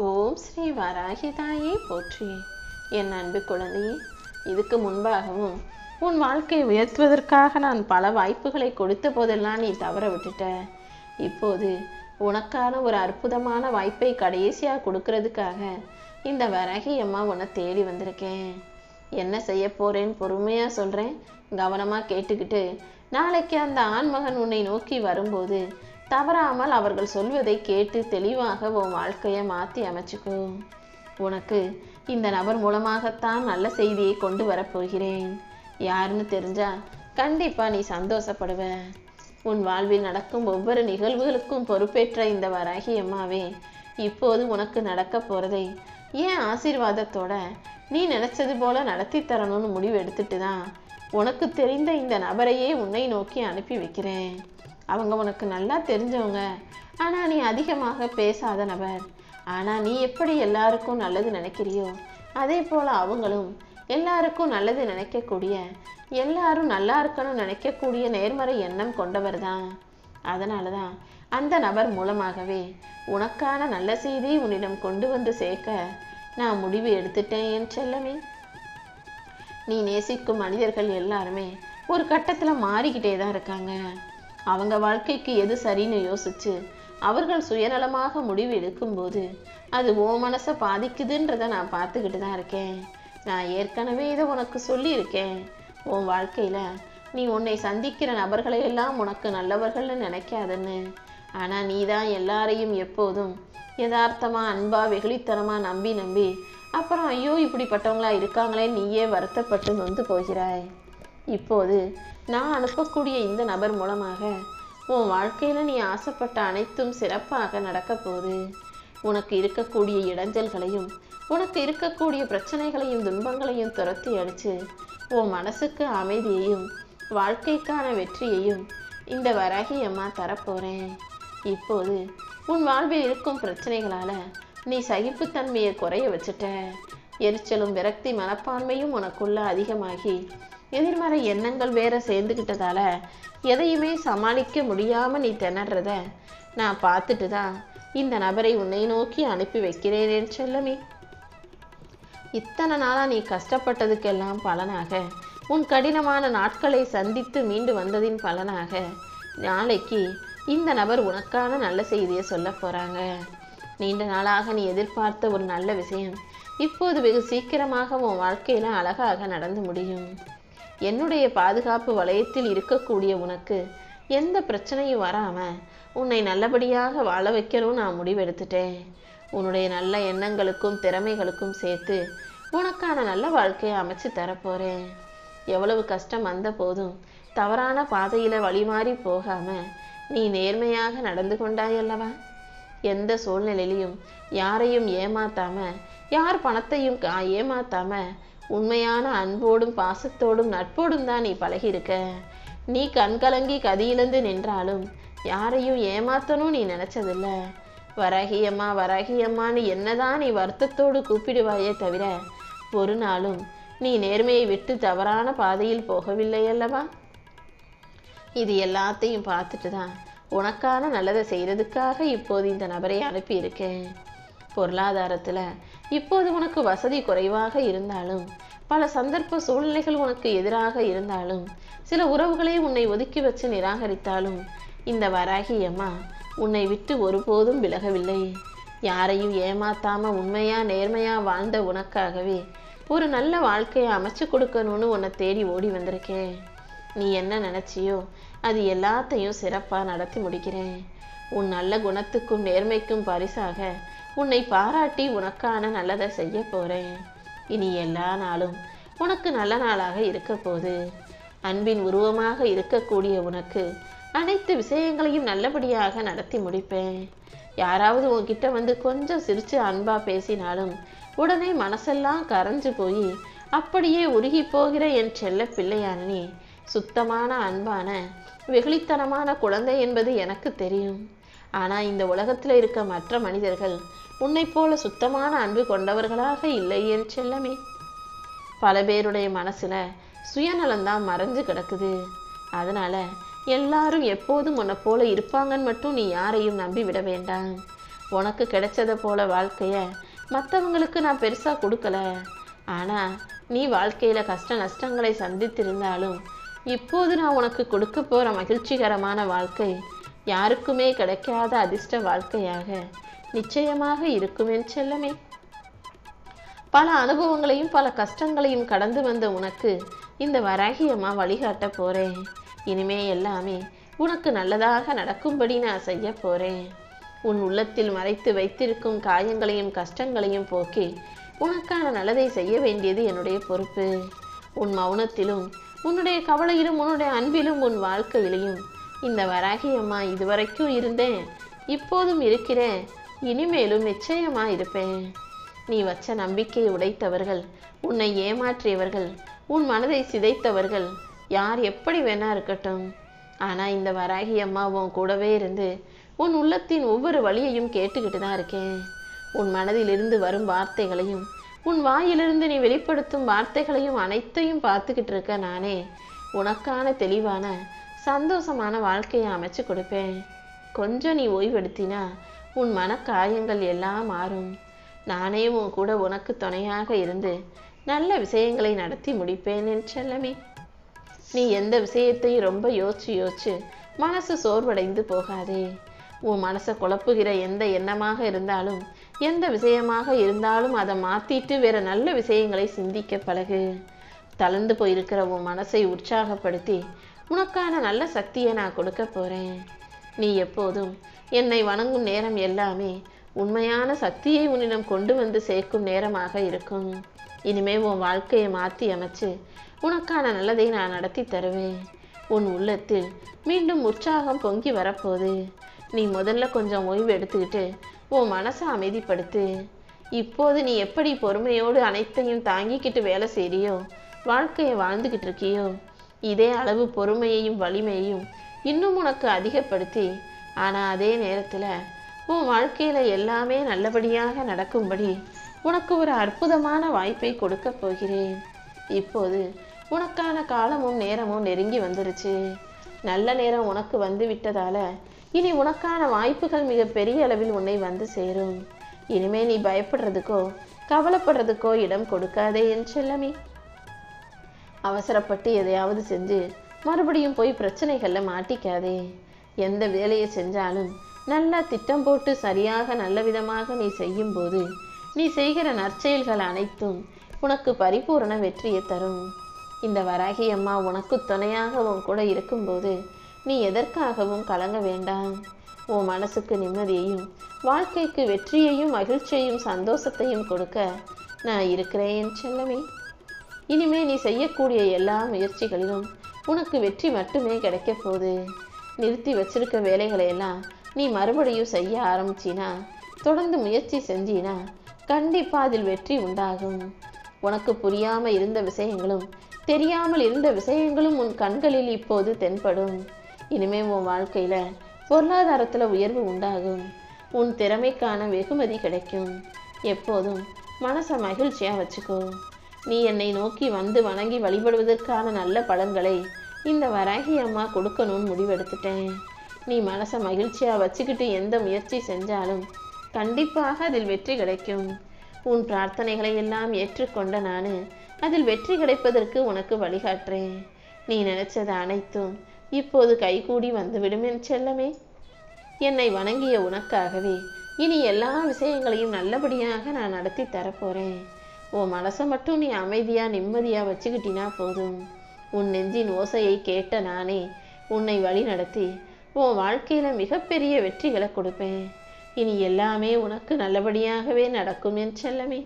ஓம் ஸ்ரீ வராகி தாயே போற்றி. என் அன்பு குழந்தையே, இதுக்கு முன்பாகவும் உன் வாழ்க்கையை உயர்த்துவதற்காக நான் பல வாய்ப்புகளை கொடுத்த போதெல்லாம் நீ தவற விட்டுட்ட. இப்போது உனக்கான ஒரு அற்புதமான வாய்ப்பை கடைசியாக கொடுக்கறதுக்காக இந்த வராகி அம்மா உன்னை தேடி வந்திருக்கேன். என்ன செய்ய போறேன்னு பொறுமையாக சொல்கிறேன், கவனமாக கேட்டுக்கிட்டு நாளைக்கு அந்த ஆண்மகன் உன்னை நோக்கி வரும்போது தவறாமல் அவர்கள் சொல்வதை கேட்டு தெளிவாக உன் வாழ்க்கையை மாற்றி அமைச்சுக்கோ. உனக்கு இந்த நபர் மூலமாகத்தான் நல்ல செய்தியை கொண்டு வரப்போகிறேன். யாருன்னு தெரிஞ்சா கண்டிப்பாக நீ சந்தோஷப்படுவ. உன் வாழ்வில் நடக்கும் ஒவ்வொரு நிகழ்வுகளுக்கும் பொறுப்பேற்ற இந்த வராகி அம்மாவே இப்போது உனக்கு நடக்க போகிறதை ஏன் ஆசீர்வாதத்தோட நீ நினச்சது போல நடத்தி தரணும்னு முடிவு எடுத்துட்டு தான் உனக்கு தெரிந்த இந்த நபரையே உன்னை நோக்கி அனுப்பி வைக்கிறேன். அவங்க உனக்கு நல்லா தெரிஞ்சவங்க, ஆனால் நீ அதிகமாக பேசாத நபர். ஆனால் நீ எப்படி எல்லாருக்கும் நல்லது நினைக்கிறியோ அதே போல் அவங்களும் எல்லாருக்கும் நல்லது நினைக்கக்கூடிய, எல்லாரும் நல்லா இருக்கணும்னு நினைக்கக்கூடிய நேர்மறை எண்ணம் கொண்டவர் தான். அதனால தான் அந்த நபர் மூலமாகவே உனக்கான நல்ல செய்தி உன்னிடம் கொண்டு வந்து சேர்க்க நான் முடிவு எடுத்துட்டேன் என் செல்லமே. நீ நேசிக்கும் மனிதர்கள் எல்லாருமே ஒரு கட்டத்தில் மாறிக்கிட்டே தான் இருக்காங்க. அவங்க வாழ்க்கைக்கு எது சரின்னு யோசிச்சு அவர்கள் சுயநலமாக முடிவு எடுக்கும்போது அது ஓ மனசை பாதிக்குதுன்றதை நான் பார்த்துக்கிட்டு தான் இருக்கேன். நான் ஏற்கனவே இதை உனக்கு சொல்லியிருக்கேன். உன் வாழ்க்கையில் நீ உன்னை சந்திக்கிற நபர்களை எல்லாம் உனக்கு நல்லவர்கள்னு நினைக்காதுன்னு. ஆனால் நீ தான் எல்லாரையும் எப்போதும் யதார்த்தமாக அன்பாக வெகுளித்தனமாக நம்பி அப்புறம் ஐயோ இப்படிப்பட்டவங்களா இருக்காங்களே நீயே வருத்தப்பட்டு நொந்து போகிறாய். இப்போது நான் அனுப்பக்கூடிய இந்த நபர் மூலமாக உன் வாழ்க்கையில் நீ ஆசைப்பட்ட அனைத்தும் சிறப்பாக நடக்க போகுது. உனக்கு இருக்கக்கூடிய இடைஞ்சல்களையும் உனக்கு இருக்கக்கூடிய பிரச்சனைகளையும் துன்பங்களையும் துரத்தி அடித்து உன் மனசுக்கு அமைதியையும் வாழ்க்கைக்கான வெற்றியையும் இந்த வராகி அம்மா தரப்போகிறேன். இப்போது உன் வாழ்வில் இருக்கும் பிரச்சனைகளால் நீ சகிப்புத்தன்மையை குறைய வச்சுட்ட. எரிச்சலும் விரக்தி மனப்பான்மையும் உனக்குள்ள அதிகமாகி எதிர்மறை எண்ணங்கள் வேற சேர்ந்துக்கிட்டதால எதையுமே சமாளிக்க முடியாமல் நீ திணறத நான் பார்த்துட்டு தான் இந்த நபரை உன்னை நோக்கி அனுப்பி வைக்கிறேன் செல்லமே. இத்தனை நாளாக நீ கஷ்டப்பட்டதுக்கெல்லாம் பலனாக, உன் கடினமான நாட்களை சந்தித்து மீண்டு வந்ததின் பலனாக நாளைக்கு இந்த நபர் உனக்கான நல்ல செய்தியை சொல்ல போகிறாங்க. நீண்ட நாளாக நீ எதிர்பார்த்த ஒரு நல்ல விஷயம் இப்போது வெகு சீக்கிரமாக உன் வாழ்க்கையில் அழகாக நடந்து முடியும். என்னுடைய பாதுகாப்பு வளையத்தில் இருக்கக்கூடிய உனக்கு எந்த பிரச்சனையும் வராமல் உன்னை நல்லபடியாக வாழ வைக்கணும்னு நான் முடிவெடுத்துட்டேன். உன்னுடைய நல்ல எண்ணங்களுக்கும் திறமைகளுக்கும் சேர்த்து உனக்கான நல்ல வாழ்க்கையை அமைச்சு தரப்போகிறேன். எவ்வளவு கஷ்டம் வந்த போதும் தவறான பாதையில் வழிமாறி போகாமல் நீ நேர்மையாக நடந்து கொண்டாயல்லவா. எந்த சூழ்நிலையிலையும் யாரையும் ஏமாத்தாம, யார் பணத்தையும் ஏமாத்தாம உண்மையான அன்போடும் பாசத்தோடும் நட்போடும் தான் நீ பழகியிருக்க. நீ கண்கலங்கி கதியிழந்து நின்றாலும் யாரையும் ஏமாத்தணும் நீ நினைச்சதில்ல. வராகியம்மா வராகியம்மான்னு என்னதான் நீ வருத்தத்தோடு கூப்பிடுவாயே தவிர ஒரு நாளும் நீ நேர்மையை விட்டு தவறான பாதையில் போகவில்லை அல்லவா. இது எல்லாத்தையும் பார்த்துட்டு தான் உனக்கான நல்லதை செய்கிறதுக்காக இப்போது இந்த நபரை அனுப்பியிருக்கேன். பொருளாதாரத்தில் இப்போது உனக்கு வசதி குறைவாக இருந்தாலும், பல சந்தர்ப்ப சூழ்நிலைகள் உனக்கு எதிராக இருந்தாலும், சில உறவுகளை உன்னை ஒதுக்கி வச்சு நிராகரித்தாலும் இந்த வராகி அம்மா உன்னை விட்டு ஒருபோதும் விலகவில்லை. யாரையும் ஏமாத்தாம உண்மையா நேர்மையா வாழ்ந்த உனக்காகவே ஒரு நல்ல வாழ்க்கையை அமைச்சு கொடுக்கணும்னு உன்னை தேடி ஓடி வந்திருக்கேன். நீ என்ன நினைச்சியோ அது எல்லாத்தையும் சிறப்பாக நடத்தி முடிக்கிறேன். உன் நல்ல குணத்துக்கும் நேர்மைக்கும் பரிசாக உன்னை பாராட்டி உனக்கான நல்லதை செய்ய போகிறேன். இனி எல்லா நாளும் உனக்கு நல்ல நாளாக இருக்க போகுது. அன்பின் உருவமாக இருக்கக்கூடிய உனக்கு அனைத்து விஷயங்களையும் நல்லபடியாக நடத்தி முடிப்பேன். யாராவது உன்கிட்ட வந்து கொஞ்சம் சிரித்து அன்பாக பேசினாலும் உடனே மனசெல்லாம் கரைஞ்சு போய் அப்படியே உருகி போகிற என் செல்ல பிள்ளையான நீ சுத்தமான அன்பான வெகுளித்தனமான குழந்தை என்பது எனக்கு தெரியும். ஆனால் இந்த உலகத்தில் இருக்க மற்ற மனிதர்கள் உன்னை போல சுத்தமான அன்பு கொண்டவர்களாக இல்லை என் செல்லமே. பல பேருடைய மனசுல சுயநலம்தான் மறைஞ்சு கிடக்குது. அதனால எல்லாரும் எப்போதும் உன்னை போல இருப்பாங்கன்னு மட்டும் நீ யாரையும் நம்பி விட வேண்டாம். உனக்கு கிடைச்சதை போல வாழ்க்கைய மற்றவங்களுக்கு நான் பெருசா கொடுக்கல. ஆனா நீ வாழ்க்கையில கஷ்ட நஷ்டங்களை சந்தித்திருந்தாலும் இப்போது நான் உனக்கு கொடுக்க போற மகிழ்ச்சிகரமான வாழ்க்கை யாருக்குமே கிடைக்காத அதிர்ஷ்ட வாழ்க்கையாக நிச்சயமாக இருக்கும் என் செல்லமே. பல அனுபவங்களையும் பல கஷ்டங்களையும் கடந்து வந்த உனக்கு இந்த வராகி அம்மா வழிகாட்ட போறேன். இனிமே எல்லாமே உனக்கு நல்லதாக நடக்கும்படி நான் செய்ய போறேன். உன் உள்ளத்தில் மறைத்து வைத்திருக்கும் காயங்களையும் கஷ்டங்களையும் போக்கி உனக்கான நல்லதை செய்ய வேண்டியது என்னுடைய பொறுப்பு. உன் மௌனத்திலும் உன்னுடைய கவலையிலும் உன்னுடைய அன்பிலும் உன் வாழ்க்கையிலையும் இந்த வராகி அம்மா இதுவரைக்கும் இருந்தேன், இப்போதும் இருக்கிறேன், இனிமேலும் நிச்சயமா இருப்பேன். நீ வச்ச நம்பிக்கையை உடைத்தவர்கள், உன்னை ஏமாற்றியவர்கள், உன் மனதை சிதைத்தவர்கள் யார் எப்படி வேணா இருக்கட்டும், ஆனா இந்த வராகி அம்மா உன் கூடவே இருந்து உன் உள்ளத்தின் ஒவ்வொரு வழியையும் கேட்டுக்கிட்டு தான் இருக்கேன். உன் மனதிலிருந்து வரும் வார்த்தைகளையும் உன் வாயிலிருந்து நீ வெளிப்படுத்தும் வார்த்தைகளையும் அனைத்தையும் பார்த்துக்கிட்டு இருக்க நானே உனக்கான தெளிவான சந்தோஷமான வாழ்க்கையை அமைச்சு கொடுப்பேன். கொஞ்சம் நீ ஓய்வெடுத்தினா உன் மனக்காயங்கள் எல்லாம் மாறும். நானே உன் கூட உனக்கு துணையாக இருந்து நல்ல விஷயங்களை நடத்தி முடிப்பேன் என் செல்லமே. நீ எந்த விஷயத்தையும் ரொம்ப யோசிச்சு மனசு சோர்வடைந்து போகாதே. உன் மனசை குழப்புகிற எந்த எண்ணமாக இருந்தாலும் எந்த விஷயமாக இருந்தாலும் அதை மாத்திட்டு வேற நல்ல விஷயங்களை சிந்திக்க பழகு. தளர்ந்து போயிருக்கிற உன் மனசை உற்சாகப்படுத்தி உனக்கான நல்ல சக்தியை நான் கொடுக்க போறேன். நீ எப்போதும் என்னை வணங்கும் நேரம் எல்லாமே உண்மையான சக்தியை உன்னிடம் கொண்டு வந்து சேர்க்கும் நேரமாக இருக்கும். இனிமே உன் வாழ்க்கையை மாற்றி அமைச்சு உனக்கான நல்லதை நான் நடத்தி தருவேன். உன் உள்ளத்தில் மீண்டும் உற்சாகம் பொங்கி வரப்போகுது. நீ முதல்ல கொஞ்சம் ஓய்வு எடுத்துக்கிட்டு உன் மனசை அமைதிப்படுத்து. இப்போது நீ எப்படி பொறுமையோடு அனைத்தையும் தாங்கிக்கிட்டு வேலை செய்றியோ, வாழ்க்கையை வாழ்ந்துக்கிட்டு இருக்கியோ, இதே அளவு பொறுமையையும் வலிமையையும் இன்னும் உனக்கு அதிகப்படுத்தி, ஆனால் அதே நேரத்தில் உன் வாழ்க்கையில் எல்லாமே நல்லபடியாக நடக்கும்படி உனக்கு ஒரு அற்புதமான வாய்ப்பை கொடுக்க போகிறேன். இப்போது உனக்கான காலமும் நேரமும் நெருங்கி வந்துருச்சு. நல்ல நேரம் உனக்கு வந்து விட்டதால இனி உனக்கான வாய்ப்புகள் மிக பெரிய அளவில் உன்னை வந்து சேரும். இனிமே நீ பயப்படுறதுக்கோ கவலைப்படுறதுக்கோ இடம் கொடுக்காதே என் செல்லமே. அவசரப்பட்டு எதையாவது செஞ்சு மறுபடியும் போய் பிரச்சனைகள்ல மாட்டிக்காதே. எந்த வேலையை செஞ்சாலும் நல்லா திட்டம் போட்டு சரியாக நல்ல விதமாக நீ செய்யும் போது நீ செய்கிற நற்செயல்கள் அனைத்தும் உனக்கு பரிபூரண வெற்றியை தரும். இந்த வராகி அம்மா உனக்கு துணையாக உன் கூட இருக்கும்போது நீ எதற்காகவும் கலங்க வேண்டாம். உன் மனசுக்கு நிம்மதியையும் வாழ்க்கைக்கு வெற்றியையும் மகிழ்ச்சியையும் சந்தோஷத்தையும் கொடுக்க நான் இருக்கிறேன் என் செல்லமே. இனிமே நீ செய்யக்கூடிய எல்லா முயற்சிகளிலும் உனக்கு வெற்றி மட்டுமே கிடைக்க போகுது. நிறுத்தி வச்சிருக்க வேலைகளை எல்லாம் நீ மறுபடியும் செய்ய ஆரம்பிச்சினா, தொடர்ந்து முயற்சி செஞ்சினா கண்டிப்பா அதில் வெற்றி உண்டாகும். உனக்கு புரியாம இருந்த விஷயங்களும் தெரியாமல் இருந்த விஷயங்களும் உன் கண்களில் இப்போது தென்படும். இனிமே உன் வாழ்க்கையில பொருளாதாரத்துல உயர்வு உண்டாகும். உன் திறமைக்கான வெகுமதி கிடைக்கும். எப்போதும் மனசை மகிழ்ச்சியா வச்சுக்கோ. நீ என்னை நோக்கி வந்து வணங்கி வழிபடுவதற்கான நல்ல பலன்களை இந்த வராகி அம்மா கொடுக்கணும்னு முடிவெடுத்துட்டேன். நீ மனசை மகிழ்ச்சியா வச்சுக்கிட்டு எந்த முயற்சி செஞ்சாலும் கண்டிப்பாக அதில் வெற்றி கிடைக்கும். உன் பிரார்த்தனைகளை எல்லாம் ஏற்றுக்கொண்ட நான் அதில் வெற்றி கிடைப்பதற்கு உனக்கு வழிகாட்டுறேன். நீ நினைச்சது அனைத்தும் இப்போது கைகூடி வந்துவிடும் என் செல்லமே. என்னை வணங்கிய உனக்காகவே இனி எல்லா விஷயங்களையும் நல்லபடியாக நான் நடத்தி தரப்போறேன். உன் மனசை மட்டும் நீ அமைதியா நிம்மதியா வச்சுக்கிட்டினா போதும். உன் நெஞ்சின் ஓசையை கேட்ட நானே உன்னை வழி நடத்தி உன் வாழ்க்கையில மிகப்பெரிய வெற்றிகளை கொடுப்பேன். இனி எல்லாமே உனக்கு நல்லபடியாகவே நடக்கும் என் செல்லமே.